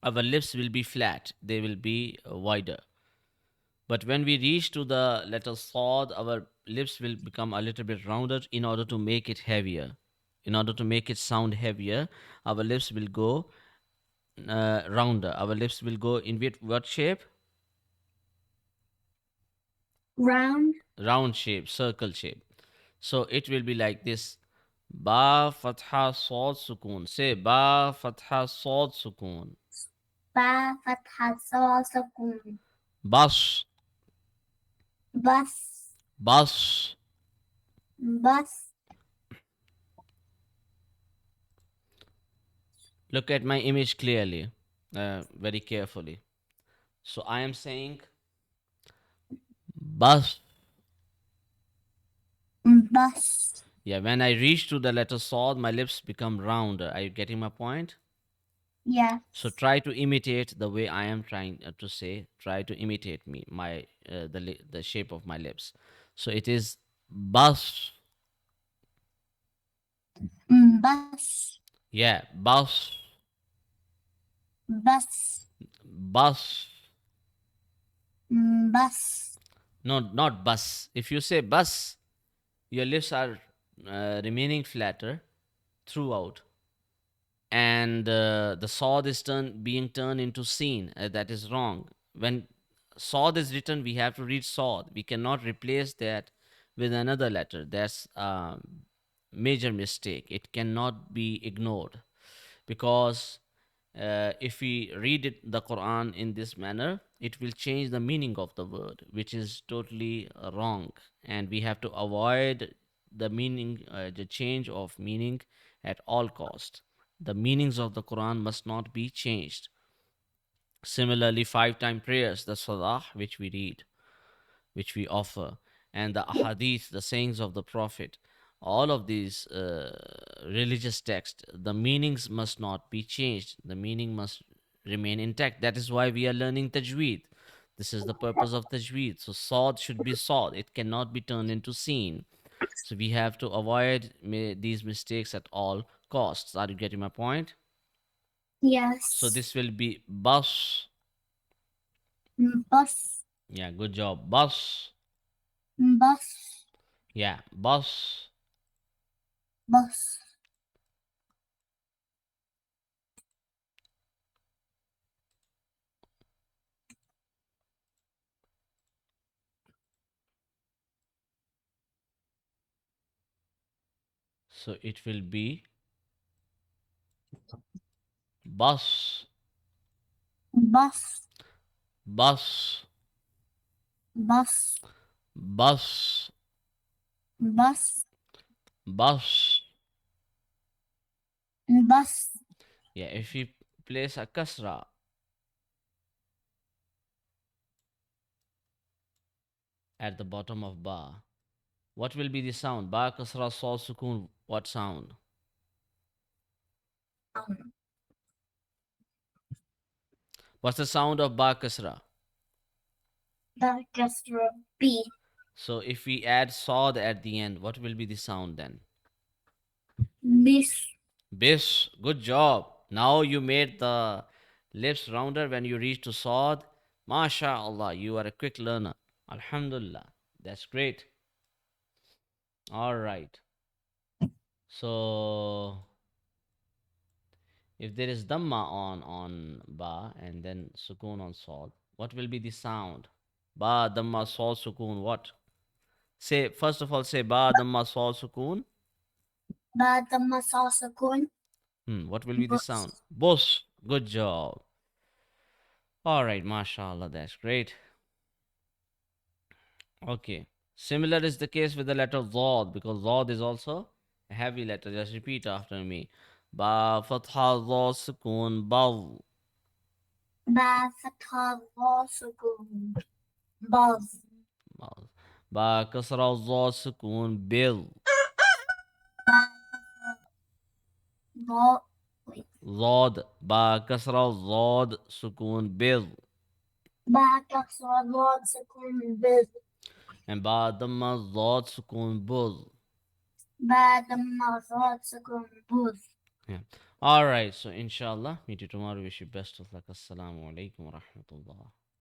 Speaker 2: our lips will be flat, they will be wider. But when we reach to the letter sod, our lips will become a little bit rounded in order to make it heavier. In order to make it sound heavier, our lips will go rounder. Our lips will go in what shape?
Speaker 1: Round.
Speaker 2: Round shape, circle shape. So it will be like this. Ba fatha sod sukoon. Say ba fatha sod sukoon.
Speaker 1: Ba fatha sa sukun.
Speaker 2: Bus,
Speaker 1: Bus.
Speaker 2: bus.
Speaker 1: Bus.
Speaker 2: Look at my image clearly, very carefully. So I am saying bus.
Speaker 1: Bus.
Speaker 2: Yeah, when I reach to the letter sod, my lips become rounder. Are you getting my point? So
Speaker 1: Yes.
Speaker 2: try to imitate the way I am trying to say. Try to imitate me, the shape of my lips. So it is bus.
Speaker 1: Bus.
Speaker 2: Yeah, bus,
Speaker 1: Bus.
Speaker 2: bus.
Speaker 1: Bus.
Speaker 2: No, not bus. If you say bus, your lips are remaining flatter throughout, and the sod is being turned into seen. That is wrong. When sod is written, we have to read sod. We cannot replace that with another letter. That's a major mistake. It cannot be ignored, because if we read the Quran in this manner, it will change the meaning of the word, which is totally wrong, and we have to avoid the change of meaning at all cost. The meanings of the Quran must not be changed. Similarly, five-time prayers, the salah which we read, which we offer, and the ahadith, the sayings of the Prophet, all of these religious texts, the meanings must not be changed. The meaning must remain intact. That is why we are learning Tajweed. This is the purpose of Tajweed. So, Sawd should be Sawd, it cannot be turned into Seen. So, we have to avoid these mistakes at all costs. Are you getting my point? So,
Speaker 1: Yes.
Speaker 2: this will be bus.
Speaker 1: Bus.
Speaker 2: Yeah, good job. Bus.
Speaker 1: Bus.
Speaker 2: Yeah, bus.
Speaker 1: Bus.
Speaker 2: So, it will be bus,
Speaker 1: Bus.
Speaker 2: bus,
Speaker 1: Bus.
Speaker 2: bus,
Speaker 1: Bus.
Speaker 2: bus.
Speaker 1: Bus.
Speaker 2: Yeah, if we place a kasra at the bottom of ba, what will be the sound? Ba kasra sol sukun. What sound? What's the sound of ba kasra?
Speaker 1: The orchestra. B.
Speaker 2: So if we add sod at the end, what will be the sound then?
Speaker 1: Bis.
Speaker 2: Bis. Good job. Now you made the lips rounder when you reach to sod. MashaAllah, you are a quick learner. Alhamdulillah. That's great. All right. So if there is dhamma on ba and then sukoon on sod, what will be the sound? Ba dhamma sol sukoon. What? Say first of all. Say ba dhamma sol sukoon.
Speaker 1: Ba the salsa kun.
Speaker 2: What will be the sound?
Speaker 1: Bus.
Speaker 2: Bus. Good job. All right, mashallah. That's great. Okay. Similar is the case with the letter Zod, because Zod is also a heavy letter. Just repeat after me. Ba fatha Zod sukoon bav.
Speaker 1: Ba fatha salsa kun. Bus.
Speaker 2: Bav. Ba kasra Zod sukoon bil.
Speaker 1: Ba bo. Wait.
Speaker 2: Zod. Ba kasra Zod sukoon bil.
Speaker 1: Ba kasra salsa kun. Bis.
Speaker 2: And ba dhamma Zod sukoon buz.
Speaker 1: Ba the salsa kun. Bus.
Speaker 2: Yeah. All right. So inshallah, meet you tomorrow. Wish you best of luck. Assalamu alaikum wa rahmatullah.